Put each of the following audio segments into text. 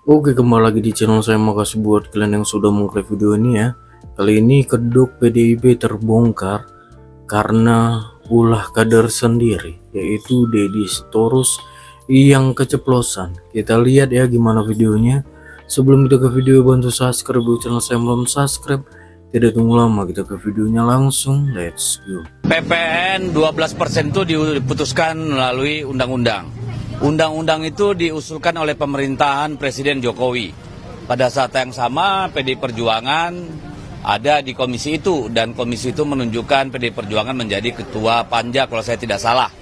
Oke, kembali lagi di channel saya. Makasih buat kalian yang sudah mengklik video ini ya. Kali ini kedok PDIP terbongkar karena ulah kader sendiri, yaitu Deddy Sitorus yang keceplosan. Kita lihat ya gimana videonya. Sebelum kita ke video, bantu subscribe dulu channel saya belum subscribe. Tidak tunggu lama, kita ke videonya langsung. Let's go. PPN 12% itu diputuskan melalui undang-undang. Undang-undang itu diusulkan oleh pemerintahan Presiden Jokowi. Pada saat yang sama PDI Perjuangan ada di komisi itu dan komisi itu menunjukkan PDI Perjuangan menjadi ketua panja kalau saya tidak salah.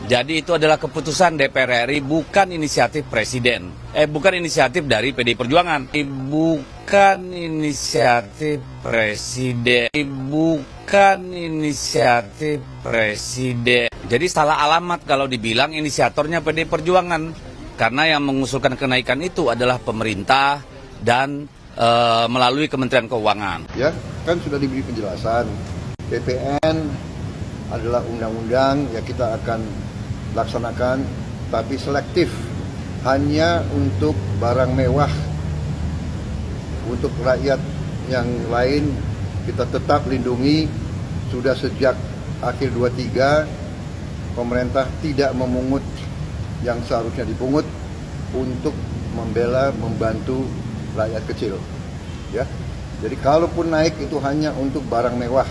Jadi itu adalah keputusan DPR RI, bukan inisiatif Presiden. Bukan inisiatif dari PDI Perjuangan. Bukan inisiatif Presiden. Bukan inisiatif Presiden. Jadi salah alamat kalau dibilang inisiatornya PDI Perjuangan. Karena yang mengusulkan kenaikan itu adalah pemerintah dan melalui Kementerian Keuangan. Ya, kan sudah diberi penjelasan. PPN adalah undang-undang yang kita akan laksanakan, tapi selektif, hanya untuk barang mewah. Untuk rakyat yang lain kita tetap lindungi. Sudah sejak akhir 23 pemerintah tidak memungut yang seharusnya dipungut untuk membantu rakyat kecil. Ya, jadi kalaupun naik itu hanya untuk barang mewah.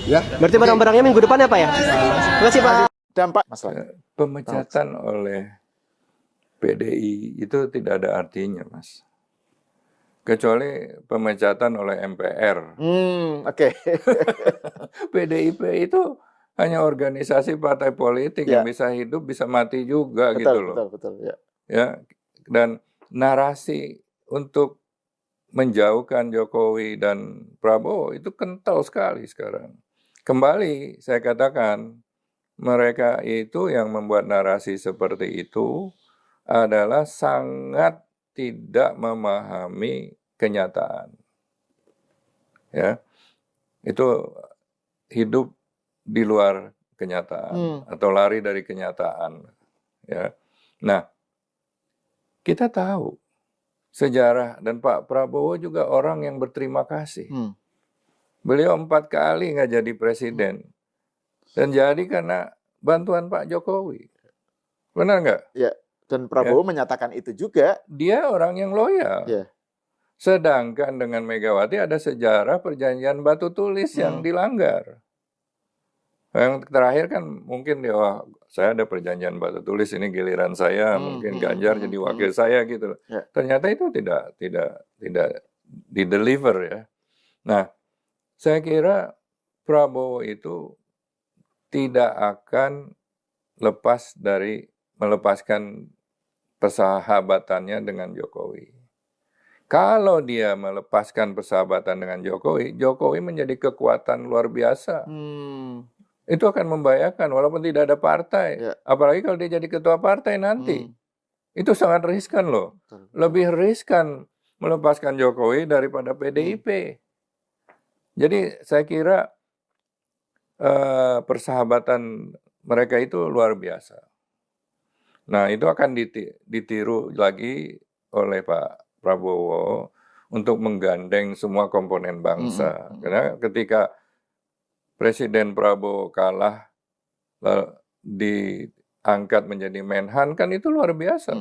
Ya. Berarti barang-barangnya minggu depan ya Pak ya? Terima kasih Pak. Dampak Pemecatan oleh PDI itu tidak ada artinya, Mas. Kecuali pemecatan oleh MPR. Oke. PDIP itu hanya organisasi partai politik yang bisa hidup, bisa mati juga Betul, gitu loh. betul, ya. Ya, dan narasi untuk menjauhkan Jokowi dan Prabowo itu kental sekali sekarang. Kembali saya katakan, mereka itu yang membuat narasi seperti itu adalah sangat tidak memahami kenyataan. Ya, itu hidup di luar kenyataan atau lari dari kenyataan. Ya, nah kita tahu sejarah dan Pak Prabowo juga orang yang berterima kasih. Beliau 4 kali nggak jadi presiden. Dan jadi karena bantuan Pak Jokowi. Benar nggak? Ya, dan Prabowo menyatakan itu juga. Dia orang yang loyal. Ya. Sedangkan dengan Megawati ada sejarah perjanjian batu tulis yang dilanggar. Yang terakhir kan mungkin dia, wah saya ada perjanjian batu tulis, ini giliran saya, mungkin Ganjar jadi wakil saya gitu. Ya. Ternyata itu tidak dideliver ya. Nah, saya kira Prabowo itu tidak akan lepas dari melepaskan persahabatannya dengan Jokowi. Kalau dia melepaskan persahabatan dengan Jokowi, Jokowi menjadi kekuatan luar biasa. Itu akan membahayakan walaupun tidak ada partai. Ya. Apalagi kalau dia jadi ketua partai nanti. Itu sangat riskan loh. Lebih riskan melepaskan Jokowi daripada PDIP. Jadi saya kira persahabatan mereka itu luar biasa. Nah, itu akan ditiru lagi oleh Pak Prabowo untuk menggandeng semua komponen bangsa. Karena ketika Presiden Prabowo kalah diangkat menjadi Menhan kan itu luar biasa.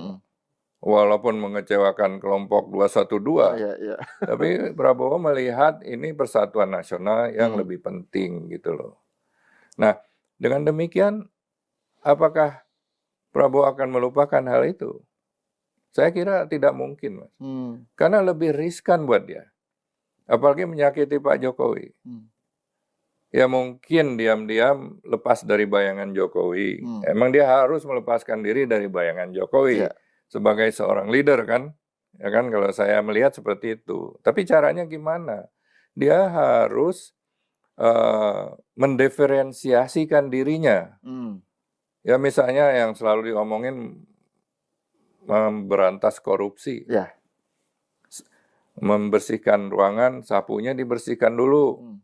Walaupun mengecewakan kelompok 212. Ya. Tapi Prabowo melihat ini persatuan nasional yang lebih penting gitu loh. Nah, dengan demikian, apakah Prabowo akan melupakan hal itu? Saya kira tidak mungkin, Mas. Karena lebih riskan buat dia. Apalagi menyakiti Pak Jokowi. Ya mungkin diam-diam lepas dari bayangan Jokowi. Emang dia harus melepaskan diri dari bayangan Jokowi. Sebagai seorang leader kan. Ya kan, kalau saya melihat seperti itu. Tapi caranya gimana? Dia harus mendiferensiasikan dirinya. Ya misalnya yang selalu diomongin memberantas korupsi. Ya. Membersihkan ruangan, sapunya dibersihkan dulu.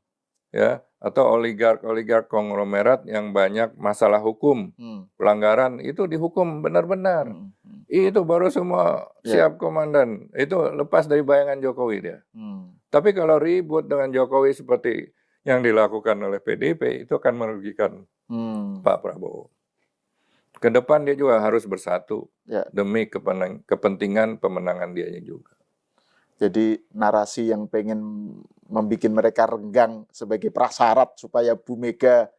Ya, atau oligark konglomerat yang banyak masalah hukum, pelanggaran itu dihukum benar-benar. Itu baru semua Ya. siap komandan. Itu lepas dari bayangan Jokowi dia. Hmm. Tapi kalau ribut dengan Jokowi seperti yang dilakukan oleh PDIP, itu akan merugikan Hmm. Pak Prabowo. Ke depan dia juga harus bersatu Ya. demi kepentingan pemenangan dianya juga. Jadi narasi yang pengen membuat mereka renggang sebagai prasyarat supaya Bu Mega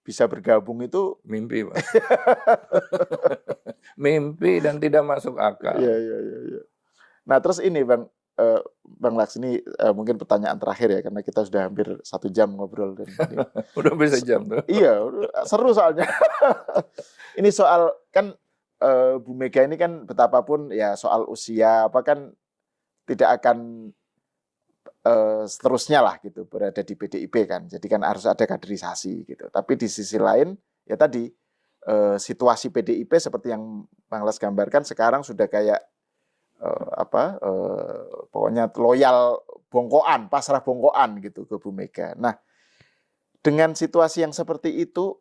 bisa bergabung itu Mimpi, Pak. Mimpi dan tidak masuk akal. ya. Nah, terus ini Bang Laks, ini mungkin pertanyaan terakhir ya, karena kita sudah hampir 1 jam ngobrol. Dan Udah bisa jam tuh. iya, seru soalnya. Ini soal kan Bu Mega ini kan betapapun ya soal usia apa kan tidak akan seterusnya lah gitu berada di PDIP kan. Jadi kan harus ada kaderisasi gitu. Tapi di sisi lain ya tadi situasi PDIP seperti yang Bang Las gambarkan sekarang sudah kayak pokoknya loyal bongkoan, pasrah bongkoan gitu ke Bu Mega. Nah, dengan situasi yang seperti itu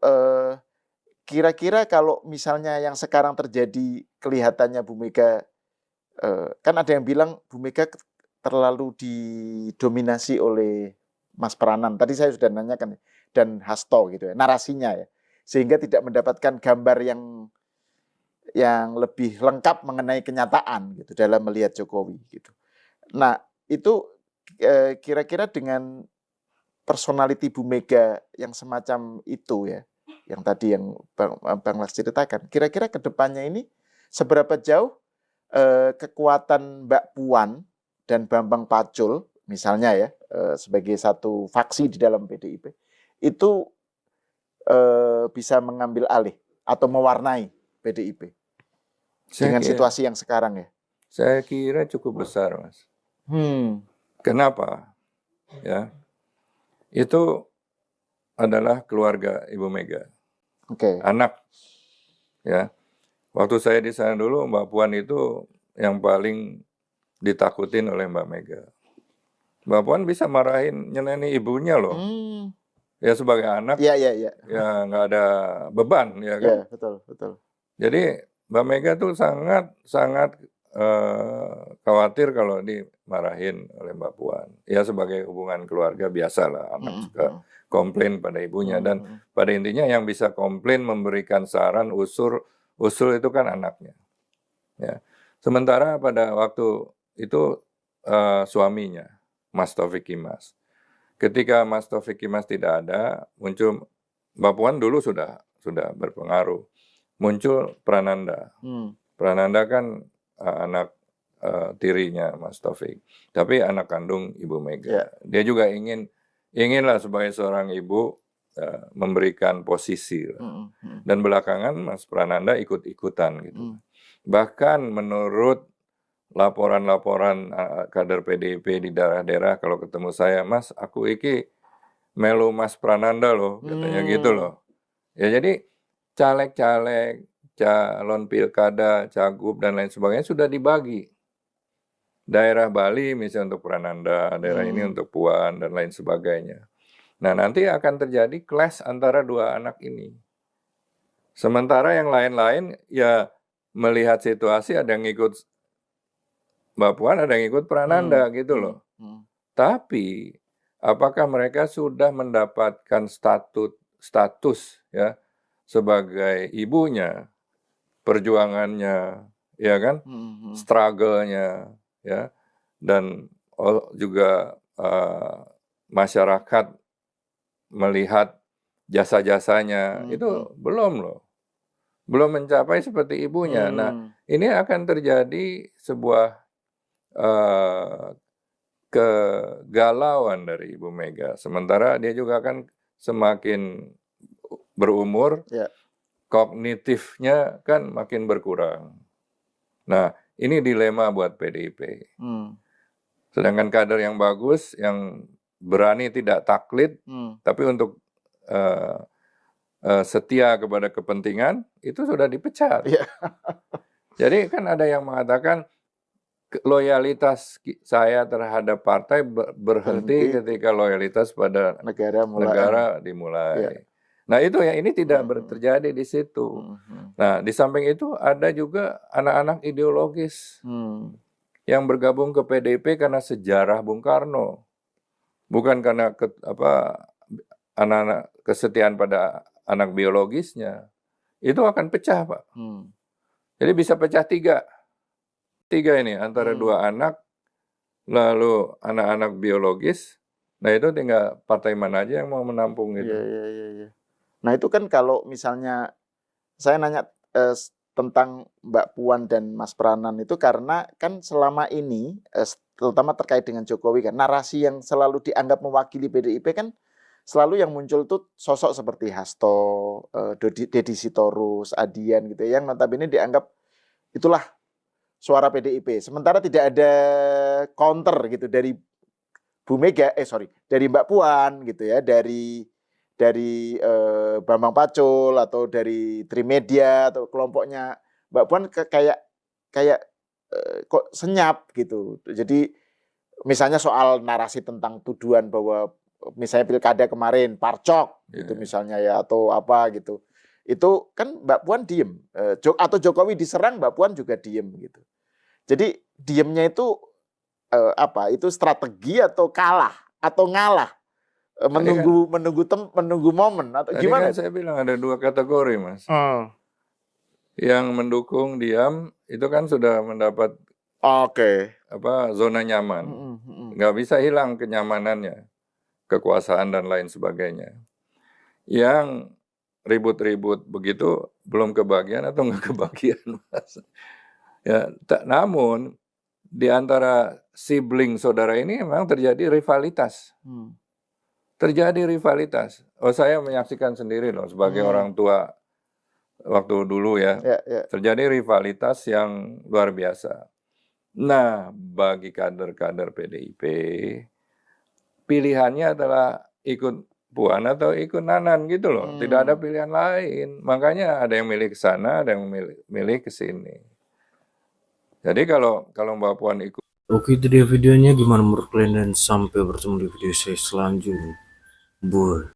kira-kira kalau misalnya yang sekarang terjadi kelihatannya Bu Mega kan ada yang bilang Bu Mega terlalu didominasi oleh Mas Pranan. Tadi saya sudah nanyakan dan Hasto gitu ya, narasinya ya. Sehingga tidak mendapatkan gambar yang lebih lengkap mengenai kenyataan gitu dalam melihat Jokowi gitu. Nah, itu kira-kira dengan personality Bu Mega yang semacam itu ya, yang tadi yang Bang Laks ceritakan, kira-kira ke depannya ini seberapa jauh kekuatan Mbak Puan dan Bambang Pacul misalnya ya sebagai satu faksi di dalam PDIP itu bisa mengambil alih atau mewarnai PDIP dengan situasi yang sekarang ya? Saya kira cukup besar, Mas. Kenapa? Ya, itu adalah keluarga Ibu Mega, anak. Ya, waktu saya di sana dulu, Mbak Puan itu yang paling ditakutin oleh Mbak Mega. Mbak Puan bisa marahin nyeneni ibunya loh. Ya sebagai anak, ya nggak ada beban, ya kan? Ya, betul. Jadi Mbak Mega tuh sangat khawatir kalau dimarahin oleh Mbak Puan. Ya sebagai hubungan keluarga biasalah, anak suka komplain pada ibunya. Dan pada intinya yang bisa komplain, memberikan saran, usul itu kan anaknya. Ya. Sementara pada waktu itu suaminya, Mas Taufik Kimas. Ketika Mas Taufik Kimas tidak ada, muncul Mbak Puan dulu sudah berpengaruh. Muncul Prananda. Prananda kan anak tirinya Mas Taufik, tapi anak kandung Ibu Mega. Dia juga inginlah sebagai seorang ibu memberikan posisi. Dan belakangan Mas Prananda ikut-ikutan gitu. Bahkan menurut laporan-laporan kader PDIP di daerah-daerah kalau ketemu saya, Mas, aku iki melu Mas Prananda loh, katanya gitu loh. Ya jadi caleg-caleg, calon pilkada, cagup dan lain sebagainya sudah dibagi. Daerah Bali misalnya untuk Prananda, daerah ini untuk Puan dan lain sebagainya. Nah, nanti akan terjadi clash antara dua anak ini. Sementara yang lain-lain ya melihat situasi ada yang ikut Mbak Puan, ada yang ikut Prananda gitu loh. Tapi apakah mereka sudah mendapatkan status ya sebagai ibunya, perjuangannya, ya kan, struggle-nya, ya, dan juga masyarakat melihat jasa-jasanya itu belum loh, belum mencapai seperti ibunya. Nah, ini akan terjadi sebuah kegalauan dari Ibu Mega. Sementara dia juga kan semakin berumur, kognitifnya kan makin berkurang. Nah, ini dilema buat PDIP. Sedangkan kader yang bagus, yang berani tidak taklid, tapi untuk setia kepada kepentingan, itu sudah dipecat. Jadi kan ada yang mengatakan loyalitas saya terhadap partai berhenti ketika loyalitas pada negara dimulai. Nah itu ya, ini tidak Hmm. terjadi di situ. Hmm. Nah di samping itu ada juga anak-anak ideologis Hmm. yang bergabung ke PDIP karena sejarah Bung Karno, bukan karena anak-anak kesetiaan pada anak biologisnya. Itu akan pecah, Pak. Hmm. Jadi bisa pecah tiga ini antara dua anak, lalu anak-anak biologis. Nah itu tinggal partai mana aja yang mau menampung Iya, itu. iya, iya, iya. Nah itu kan kalau misalnya saya nanya tentang Mbak Puan dan Mas Pranan itu karena kan selama ini terutama terkait dengan Jokowi kan narasi yang selalu dianggap mewakili PDIP kan selalu yang muncul tuh sosok seperti Hasto, Deddy Sitorus, Adian gitu ya, yang notabene dianggap itulah suara PDIP. Sementara tidak ada counter gitu dari Bu Mega, dari Mbak Puan gitu ya, dari Bambang Pacul atau dari Trimedia atau kelompoknya Mbak Puan kayak kok senyap gitu. Jadi misalnya soal narasi tentang tuduhan bahwa misalnya pilkada kemarin parcok gitu misalnya ya atau apa gitu. Itu kan Mbak Puan diem. Atau Jokowi diserang Mbak Puan juga diem gitu. Jadi diemnya itu itu strategi atau kalah atau ngalah menunggu momen atau Tadi gimana kan itu? saya bilang ada dua kategori, Mas. Yang mendukung diam itu kan sudah mendapat Oke. zona nyaman. Nggak bisa hilang kenyamanannya, kekuasaan dan lain sebagainya. Yang ribut-ribut begitu belum kebagian atau nggak kebagian, Mas. Ya, namun di antara sibling saudara ini memang terjadi rivalitas. Terjadi rivalitas. Saya menyaksikan sendiri loh sebagai orang tua waktu dulu ya. Ya. Terjadi rivalitas yang luar biasa. Nah, bagi kader-kader PDIP, pilihannya adalah ikut Puan atau ikut Nanan gitu loh. Tidak ada pilihan lain. Makanya ada yang milih ke sana, ada yang milih ke sini. Jadi kalau Mbak Puan ikut. Oke, itu dia videonya. Gimana menurut kalian, dan sampai bertemu di video saya selanjutnya. Bye.